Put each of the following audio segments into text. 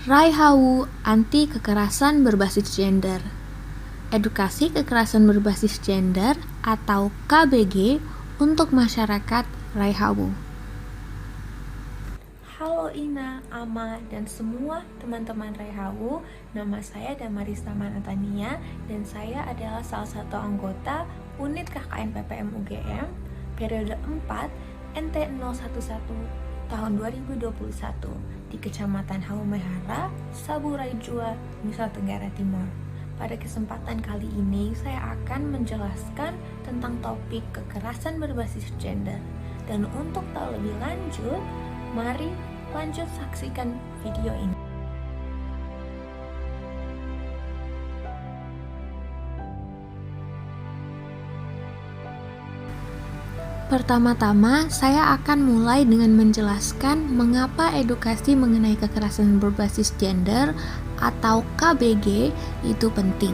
Raihawu Anti Kekerasan Berbasis Gender. Edukasi Kekerasan Berbasis Gender atau KBG untuk masyarakat Raihawu. Halo Ina, Ama, dan semua teman-teman Raihawu. Nama saya Damarista Manatania dan saya adalah salah satu anggota unit KKN PPM UGM periode 4 NT011 tahun 2021 di Kecamatan Halmahera, Saburai Jua, Nusa Tenggara Timur. Pada kesempatan kali ini saya akan menjelaskan tentang topik kekerasan berbasis gender. Dan untuk tahu lebih lanjut, mari lanjut saksikan video ini. Pertama-tama, saya akan mulai dengan menjelaskan mengapa edukasi mengenai kekerasan berbasis gender atau KBG itu penting.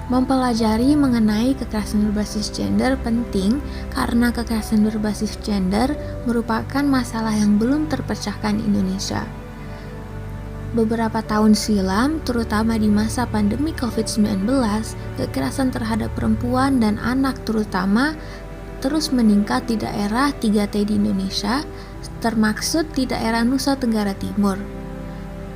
Mempelajari mengenai kekerasan berbasis gender penting karena kekerasan berbasis gender merupakan masalah yang belum terpecahkan di Indonesia. Beberapa tahun silam, terutama di masa pandemi COVID-19, kekerasan terhadap perempuan dan anak terutama terus meningkat di daerah 3T di Indonesia, termaksud di daerah Nusa Tenggara Timur.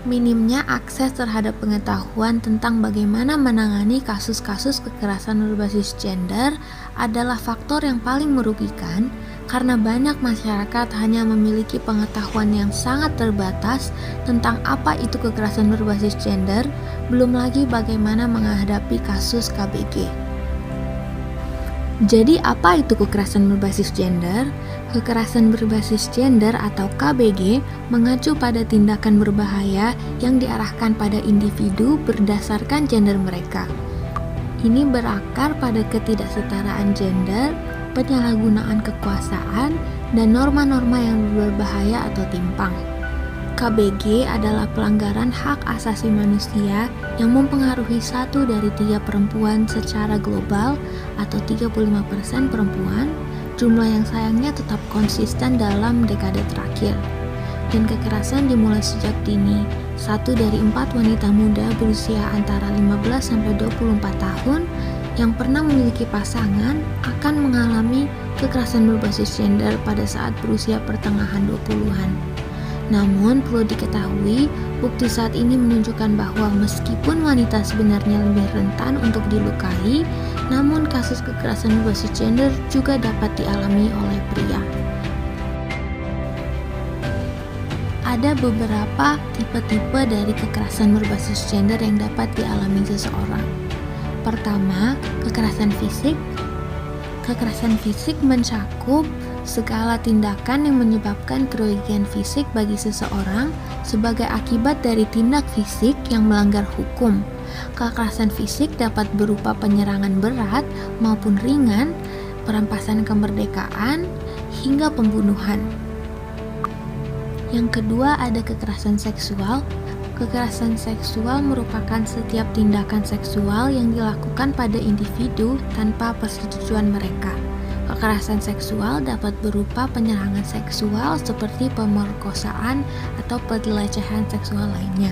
Minimnya akses terhadap pengetahuan tentang bagaimana menangani kasus-kasus kekerasan berbasis gender adalah faktor yang paling merugikan karena banyak masyarakat hanya memiliki pengetahuan yang sangat terbatas tentang apa itu kekerasan berbasis gender, belum lagi bagaimana menghadapi kasus KBG. Jadi apa itu kekerasan berbasis gender? Kekerasan berbasis gender atau KBG mengacu pada tindakan berbahaya yang diarahkan pada individu berdasarkan gender mereka. Ini berakar pada ketidaksetaraan gender, penyalahgunaan kekuasaan, dan norma-norma yang berbahaya atau timpang. KBG adalah pelanggaran hak asasi manusia yang mempengaruhi 1 dari 3 perempuan secara global atau 35% perempuan, jumlah yang sayangnya tetap konsisten dalam dekade terakhir. Dan kekerasan dimulai sejak dini. 1 dari 4 wanita muda berusia antara 15-24 tahun yang pernah memiliki pasangan akan mengalami kekerasan berbasis gender pada saat berusia pertengahan 20-an. Namun, perlu diketahui, bukti saat ini menunjukkan bahwa meskipun wanita sebenarnya lebih rentan untuk dilukai, namun kasus kekerasan berbasis gender juga dapat dialami oleh pria. Ada beberapa tipe-tipe dari kekerasan berbasis gender yang dapat dialami seseorang. Pertama, kekerasan fisik. Kekerasan fisik mencakup segala tindakan yang menyebabkan kerugian fisik bagi seseorang sebagai akibat dari tindak fisik yang melanggar hukum. Kekerasan fisik dapat berupa penyerangan berat maupun ringan, perampasan kemerdekaan, hingga pembunuhan. Yang kedua ada kekerasan seksual. Kekerasan seksual merupakan setiap tindakan seksual yang dilakukan pada individu tanpa persetujuan mereka. Kekerasan seksual dapat berupa penyerangan seksual seperti pemerkosaan atau pelecehan seksual lainnya.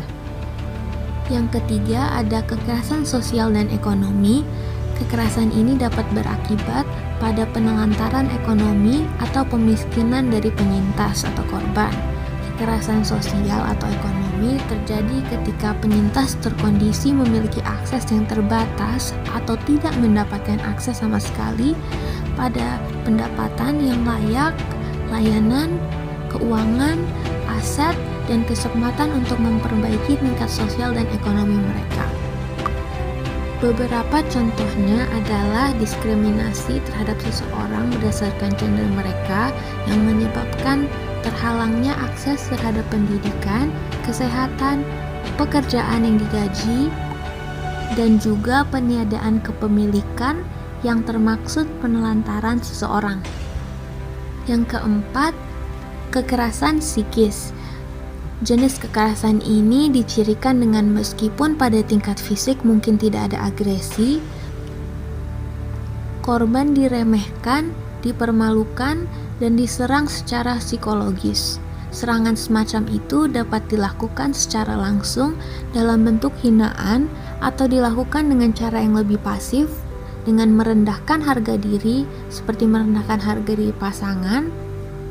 Yang ketiga ada kekerasan sosial dan ekonomi. Kekerasan ini dapat berakibat pada penelantaran ekonomi atau pemiskinan dari penyintas atau korban. Kekerasan sosial atau ekonomi terjadi ketika penyintas terkondisi memiliki akses yang terbatas atau tidak mendapatkan akses sama sekali pada pendapatan yang layak, layanan, keuangan, aset, dan kesempatan untuk memperbaiki tingkat sosial dan ekonomi mereka. Beberapa contohnya adalah diskriminasi terhadap seseorang berdasarkan gender mereka yang menyebabkan terhalangnya akses terhadap pendidikan, kesehatan, pekerjaan yang digaji, dan juga peniadaan kepemilikan yang termaksud penelantaran seseorang. Yang keempat, kekerasan psikis. Jenis kekerasan ini dicirikan dengan meskipun pada tingkat fisik mungkin tidak ada agresi, korban diremehkan, dipermalukan, dan diserang secara psikologis. Serangan semacam itu dapat dilakukan secara langsung dalam bentuk hinaan atau dilakukan dengan cara yang lebih pasif, dengan merendahkan harga diri seperti merendahkan harga diri pasangan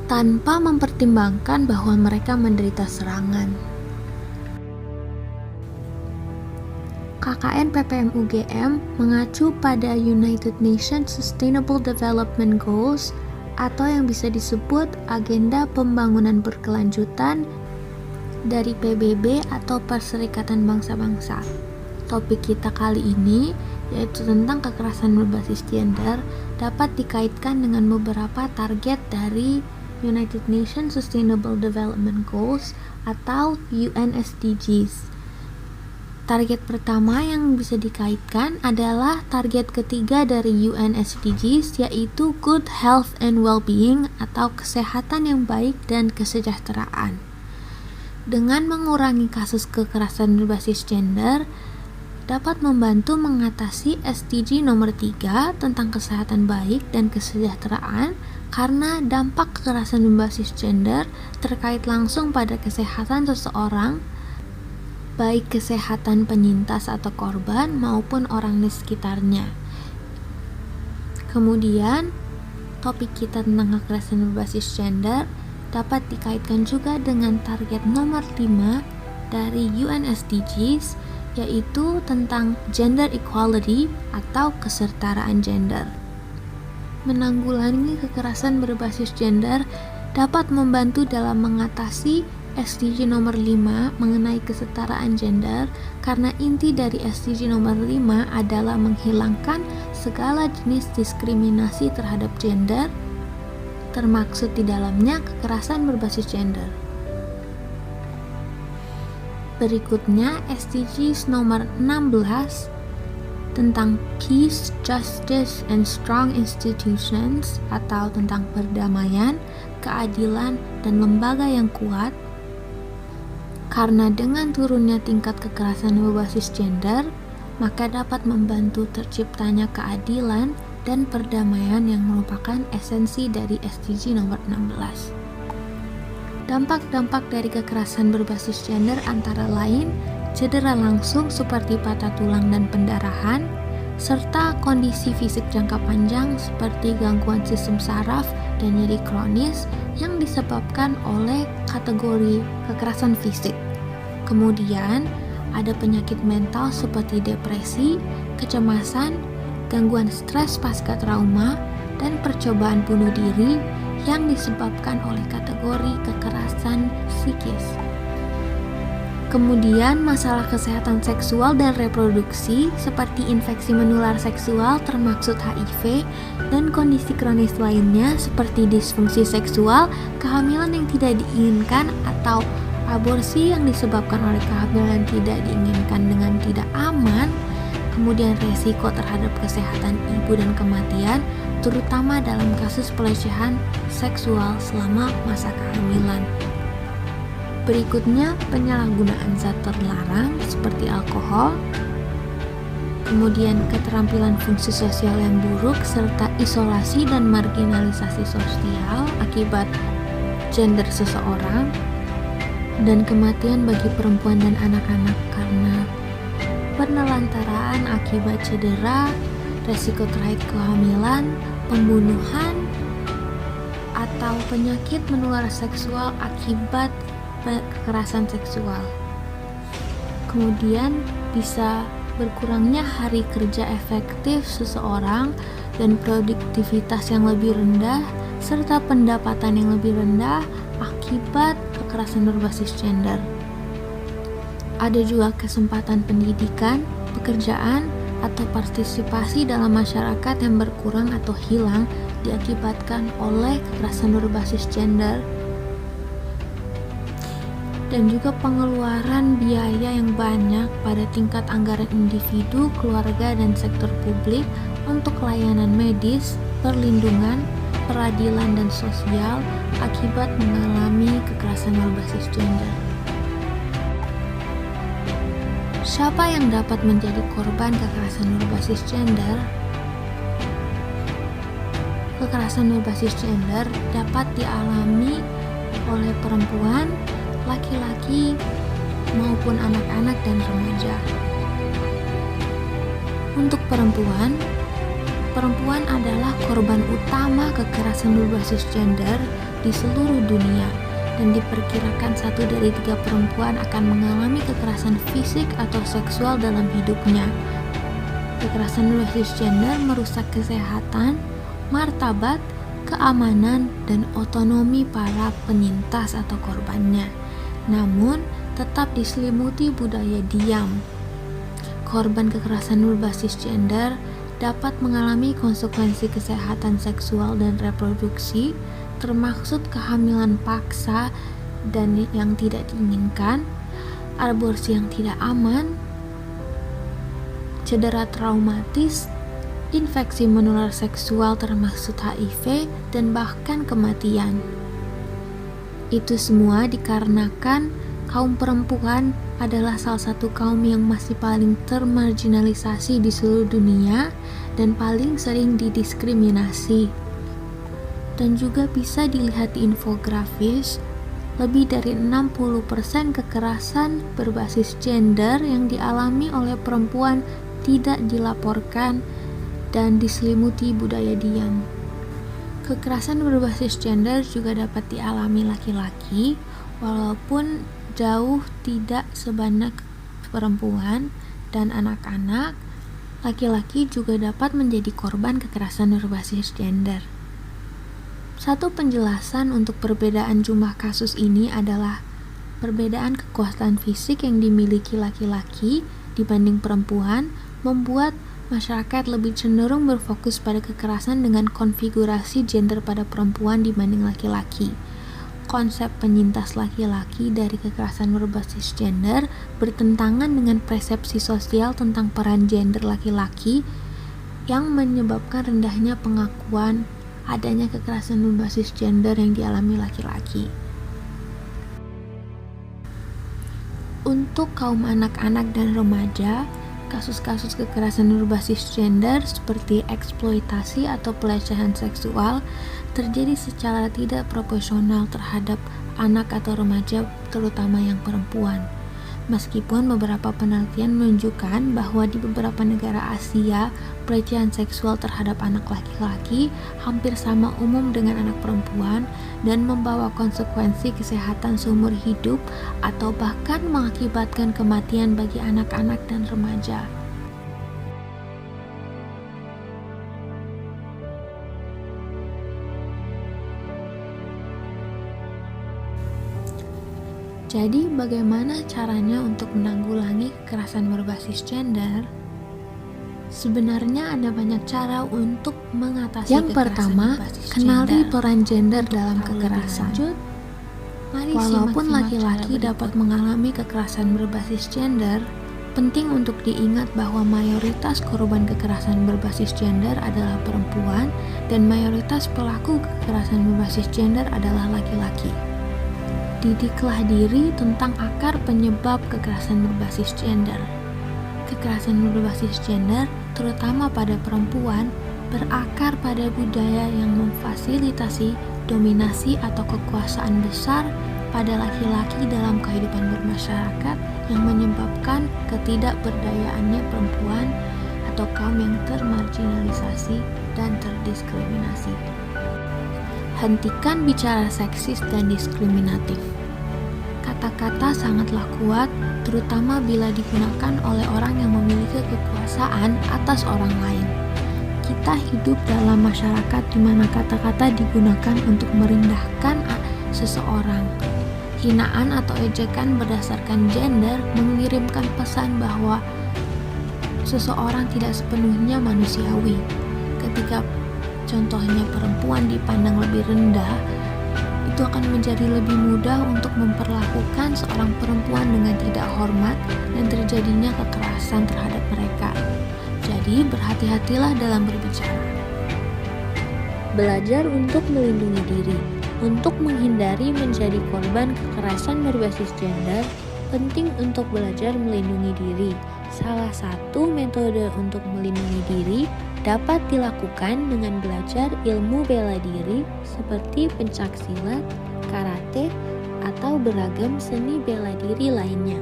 tanpa mempertimbangkan bahwa mereka menderita serangan. KKN PPM UGM mengacu pada United Nations Sustainable Development Goals atau yang bisa disebut Agenda Pembangunan Berkelanjutan dari PBB atau Perserikatan Bangsa-Bangsa. Topik kita kali ini yaitu tentang kekerasan berbasis gender dapat dikaitkan dengan beberapa target dari United Nations Sustainable Development Goals atau UN SDGs. Target pertama yang bisa dikaitkan adalah target ketiga dari UN SDGs, yaitu Good Health and Well-being atau kesehatan yang baik dan kesejahteraan. Dengan mengurangi kasus kekerasan berbasis gender, dapat membantu mengatasi SDG nomor 3 tentang kesehatan baik dan kesejahteraan karena dampak kekerasan berbasis gender terkait langsung pada kesehatan seseorang, baik kesehatan penyintas atau korban maupun orang di sekitarnya. Kemudian, topik kita tentang kekerasan berbasis gender dapat dikaitkan juga dengan target nomor 5 dari UN SDGs, yaitu tentang gender equality atau kesetaraan gender. Menanggulangi kekerasan berbasis gender dapat membantu dalam mengatasi SDG nomor 5 mengenai kesetaraan gender karena inti dari SDG nomor 5 adalah menghilangkan segala jenis diskriminasi terhadap gender, termaksud di dalamnya kekerasan berbasis gender. Berikutnya SDGs nomor 16 tentang Peace, Justice, and Strong Institutions atau tentang perdamaian, keadilan, dan lembaga yang kuat. Karena dengan turunnya tingkat kekerasan berbasis gender, maka dapat membantu terciptanya keadilan dan perdamaian yang merupakan esensi dari SDG nomor 16. Dampak-dampak dari kekerasan berbasis gender antara lain cedera langsung seperti patah tulang dan pendarahan, serta kondisi fisik jangka panjang seperti gangguan sistem saraf dan nyeri kronis yang disebabkan oleh kategori kekerasan fisik. Kemudian, ada penyakit mental seperti depresi, kecemasan, gangguan stres pasca trauma, dan percobaan bunuh diri yang disebabkan oleh kategori kekerasan psikis. Kemudian, masalah kesehatan seksual dan reproduksi seperti infeksi menular seksual termaksud HIV dan kondisi kronis lainnya seperti disfungsi seksual, kehamilan yang tidak diinginkan atau aborsi yang disebabkan oleh kehamilan tidak diinginkan dengan tidak aman, kemudian resiko terhadap kesehatan ibu dan kematian, terutama dalam kasus pelecehan seksual selama masa kehamilan. Berikutnya, penyalahgunaan zat terlarang seperti alkohol, kemudian keterampilan fungsi sosial yang buruk, serta isolasi dan marginalisasi sosial akibat gender seseorang, dan kematian bagi perempuan dan anak-anak karena penelantaraan akibat cedera, resiko terkait kehamilan, pembunuhan, atau penyakit menular seksual akibat kekerasan seksual. Kemudian bisa berkurangnya hari kerja efektif seseorang dan produktivitas yang lebih rendah serta pendapatan yang lebih rendah akibat kekerasan berbasis gender. Ada juga kesempatan pendidikan, pekerjaan, atau partisipasi dalam masyarakat yang berkurang atau hilang diakibatkan oleh kekerasan berbasis gender. Dan juga pengeluaran biaya yang banyak pada tingkat anggaran individu, keluarga, dan sektor publik untuk layanan medis, perlindungan, peradilan, dan sosial akibat mengalami kekerasan berbasis gender. Siapa yang dapat menjadi korban kekerasan berbasis gender? Kekerasan berbasis gender dapat dialami oleh perempuan, laki-laki, maupun anak-anak dan remaja. Untuk perempuan adalah korban utama kekerasan berbasis gender di seluruh dunia, dan diperkirakan 1 dari 3 perempuan akan mengalami kekerasan fisik atau seksual dalam hidupnya. Kekerasan berbasis gender merusak kesehatan, martabat, keamanan, dan otonomi para penyintas atau korbannya. Namun, tetap diselimuti budaya diam. Korban kekerasan berbasis gender dapat mengalami konsekuensi kesehatan seksual dan reproduksi, termasuk kehamilan paksa dan yang tidak diinginkan, aborsi yang tidak aman, cedera traumatis, infeksi menular seksual termasuk HIV, dan bahkan kematian. Itu semua dikarenakan kaum perempuan adalah salah satu kaum yang masih paling termarginalisasi di seluruh dunia dan paling sering didiskriminasi. Dan juga bisa dilihat di infografis, lebih dari 60% kekerasan berbasis gender yang dialami oleh perempuan tidak dilaporkan dan diselimuti budaya diam. Kekerasan berbasis gender juga dapat dialami laki-laki, walaupun jauh tidak sebanyak perempuan dan anak-anak. Laki-laki juga dapat menjadi korban kekerasan berbasis gender. Satu penjelasan untuk perbedaan jumlah kasus ini adalah perbedaan kekuatan fisik yang dimiliki laki-laki dibanding perempuan membuat masyarakat lebih cenderung berfokus pada kekerasan dengan konfigurasi gender pada perempuan dibanding laki-laki. Konsep penyintas laki-laki dari kekerasan berbasis gender bertentangan dengan persepsi sosial tentang peran gender laki-laki yang menyebabkan rendahnya pengakuan adanya kekerasan berbasis gender yang dialami laki-laki. Untuk kaum anak-anak dan remaja, kasus-kasus kekerasan berbasis gender seperti eksploitasi atau pelecehan seksual terjadi secara tidak proporsional terhadap anak atau remaja, terutama yang perempuan. Meskipun beberapa penelitian menunjukkan bahwa di beberapa negara Asia, pelecehan seksual terhadap anak laki-laki hampir sama umum dengan anak perempuan dan membawa konsekuensi kesehatan seumur hidup atau bahkan mengakibatkan kematian bagi anak-anak dan remaja. Jadi, bagaimana caranya untuk menanggulangi kekerasan berbasis gender? Sebenarnya ada banyak cara untuk mengatasi Yang pertama, kenali peran gender dalam kekerasan. Walaupun laki-laki dapat mengalami kekerasan berbasis gender, penting untuk diingat bahwa mayoritas korban kekerasan berbasis gender adalah perempuan dan mayoritas pelaku kekerasan berbasis gender adalah laki-laki. Didiklah diri tentang akar penyebab kekerasan berbasis gender. Kekerasan berbasis gender, terutama pada perempuan, berakar pada budaya yang memfasilitasi dominasi atau kekuasaan besar pada laki-laki dalam kehidupan bermasyarakat yang menyebabkan ketidakberdayaannya perempuan atau kaum yang termarginalisasi dan terdiskriminasi. Hentikan bicara seksis dan diskriminatif. Kata-kata sangatlah kuat, terutama bila digunakan oleh orang yang memiliki kekuasaan atas orang lain. Kita hidup dalam masyarakat di mana kata-kata digunakan untuk merendahkan seseorang. Hinaan atau ejekan berdasarkan gender mengirimkan pesan bahwa seseorang tidak sepenuhnya manusiawi. Ketika contohnya perempuan dipandang lebih rendah, itu akan menjadi lebih mudah untuk memperlakukan seorang perempuan dengan tidak hormat dan terjadinya kekerasan terhadap mereka. Jadi, berhati-hatilah dalam berbicara. Belajar untuk melindungi diri. Untuk menghindari menjadi korban kekerasan berbasis gender, penting untuk belajar melindungi diri. Salah satu metode untuk melindungi diri dapat dilakukan dengan belajar ilmu bela diri seperti pencaksilat, karate, atau beragam seni bela diri lainnya.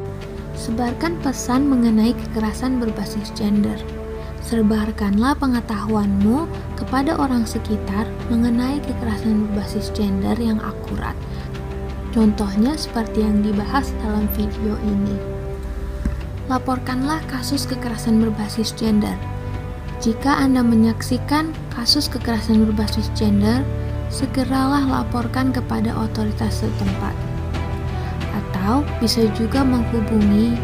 Sebarkan pesan mengenai kekerasan berbasis gender. Sebarkanlah pengetahuanmu kepada orang sekitar mengenai kekerasan berbasis gender yang akurat. Contohnya seperti yang dibahas dalam video ini. Laporkanlah kasus kekerasan berbasis gender. Jika Anda menyaksikan kasus kekerasan berbasis gender, segeralah laporkan kepada otoritas setempat. Atau bisa juga menghubungi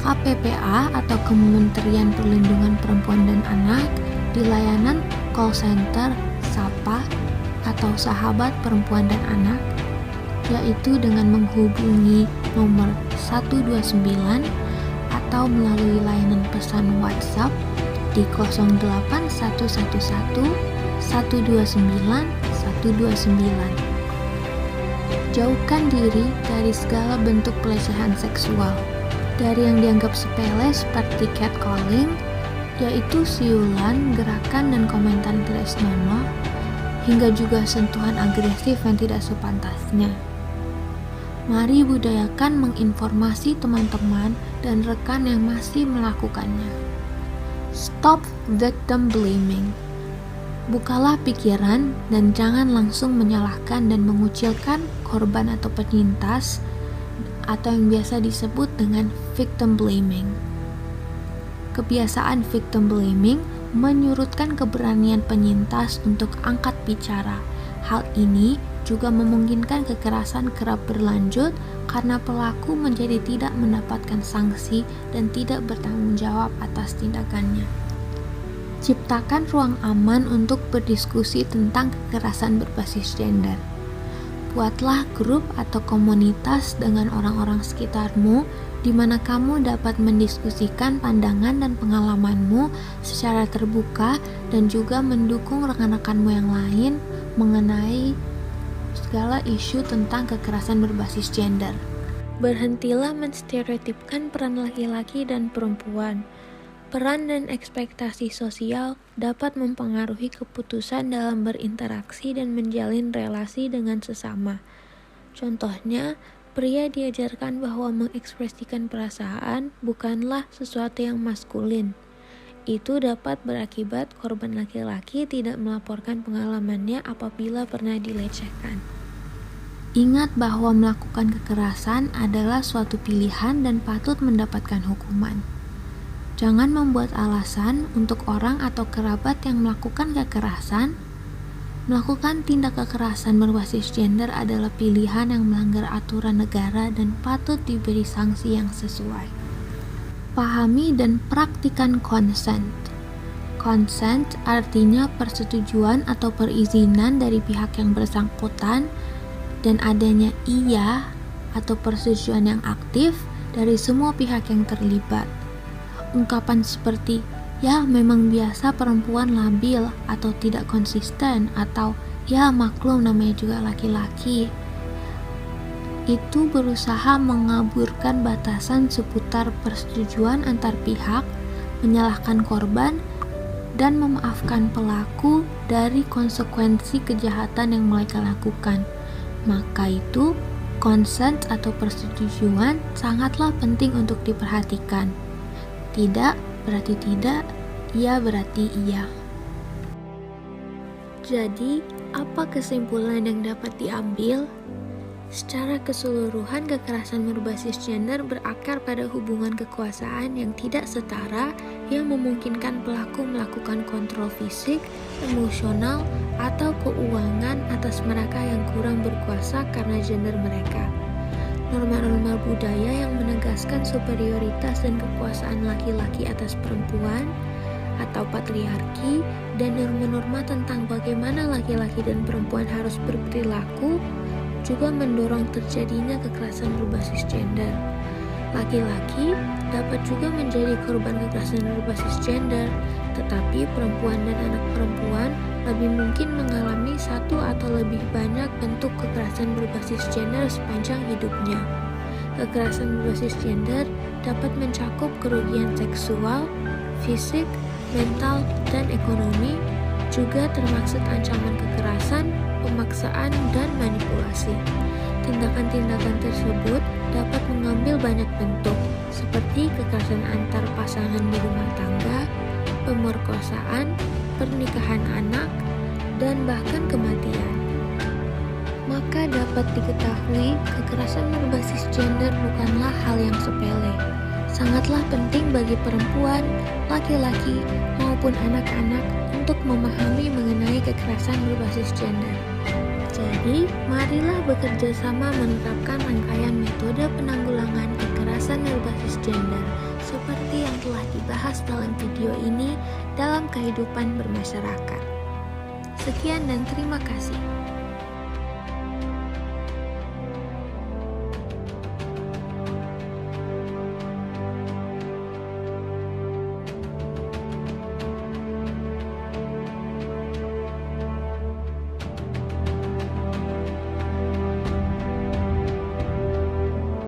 KPPA atau Kementerian Perlindungan Perempuan dan Anak di layanan call center SAPA atau Sahabat Perempuan dan Anak, yaitu dengan menghubungi nomor 129 atau melalui layanan pesan WhatsApp di 08111 129 129. Jauhkan diri dari segala bentuk pelecehan seksual, dari yang dianggap sepele seperti catcalling, yaitu siulan, gerakan, dan komentar tidak senonoh, hingga juga sentuhan agresif yang tidak sepantasnya. Mari budayakan menginformasi teman-teman dan rekan yang masih melakukannya. Stop victim blaming. Bukalah pikiran dan jangan langsung menyalahkan dan mengucilkan korban atau penyintas atau yang biasa disebut dengan victim blaming. Kebiasaan victim blaming menyurutkan keberanian penyintas untuk angkat bicara. Hal ini juga memungkinkan kekerasan kerap berlanjut karena pelaku menjadi tidak mendapatkan sanksi dan tidak bertanggung jawab atas tindakannya. Ciptakan ruang aman untuk berdiskusi tentang kekerasan berbasis gender. Buatlah grup atau komunitas dengan orang-orang sekitarmu di mana kamu dapat mendiskusikan pandangan dan pengalamanmu secara terbuka dan juga mendukung rekan-rekanmu yang lain mengenai segala isu tentang kekerasan berbasis gender. Berhentilah menstereotipkan peran laki-laki dan perempuan. Peran dan ekspektasi sosial dapat mempengaruhi keputusan dalam berinteraksi dan menjalin relasi dengan sesama. Contohnya, pria diajarkan bahwa mengekspresikan perasaan bukanlah sesuatu yang maskulin. Itu dapat berakibat korban laki-laki tidak melaporkan pengalamannya apabila pernah dilecehkan. Ingat bahwa melakukan kekerasan adalah suatu pilihan dan patut mendapatkan hukuman. Jangan membuat alasan untuk orang atau kerabat yang melakukan kekerasan. Melakukan tindak kekerasan berbasis gender adalah pilihan yang melanggar aturan negara dan patut diberi sanksi yang sesuai. Pahami dan praktikan consent. Consent artinya persetujuan atau perizinan dari pihak yang bersangkutan dan adanya iya atau persetujuan yang aktif dari semua pihak yang terlibat. Ungkapan seperti, ya memang biasa perempuan labil atau tidak konsisten, atau ya maklum namanya juga laki-laki, itu berusaha mengaburkan batasan seputar persetujuan antar pihak, menyalahkan korban, dan memaafkan pelaku dari konsekuensi kejahatan yang mereka lakukan. Maka itu, consent atau persetujuan sangatlah penting untuk diperhatikan. Tidak berarti tidak, iya berarti iya. Jadi, apa kesimpulan yang dapat diambil? Secara keseluruhan, kekerasan berbasis gender berakar pada hubungan kekuasaan yang tidak setara yang memungkinkan pelaku melakukan kontrol fisik, emosional, atau keuangan atas mereka yang kurang berkuasa karena gender mereka. Norma-norma budaya yang menegaskan superioritas dan kekuasaan laki-laki atas perempuan atau patriarki dan norma-norma tentang bagaimana laki-laki dan perempuan harus berperilaku juga mendorong terjadinya kekerasan berbasis gender. Laki-laki dapat juga menjadi korban kekerasan berbasis gender, tetapi perempuan dan anak perempuan lebih mungkin mengalami satu atau lebih banyak bentuk kekerasan berbasis gender sepanjang hidupnya. Kekerasan berbasis gender dapat mencakup kerugian seksual, fisik, mental, dan ekonomi, juga termaksud ancaman kekerasan, pemaksaan, dan manipulasi. Tindakan-tindakan tersebut dapat mengambil banyak bentuk, seperti kekerasan antar pasangan di rumah tangga, pemerkosaan, pernikahan anak, dan bahkan kematian. Maka dapat diketahui, kekerasan berbasis gender bukanlah hal yang sepele. Sangatlah penting bagi perempuan, laki-laki, maupun anak-anak untuk memahami mengenai kekerasan berbasis gender. Jadi, marilah bekerja sama menerapkan rangkaian metode penanggulangan kekerasan berbasis gender seperti yang telah dibahas dalam video ini dalam kehidupan bermasyarakat. Sekian dan terima kasih.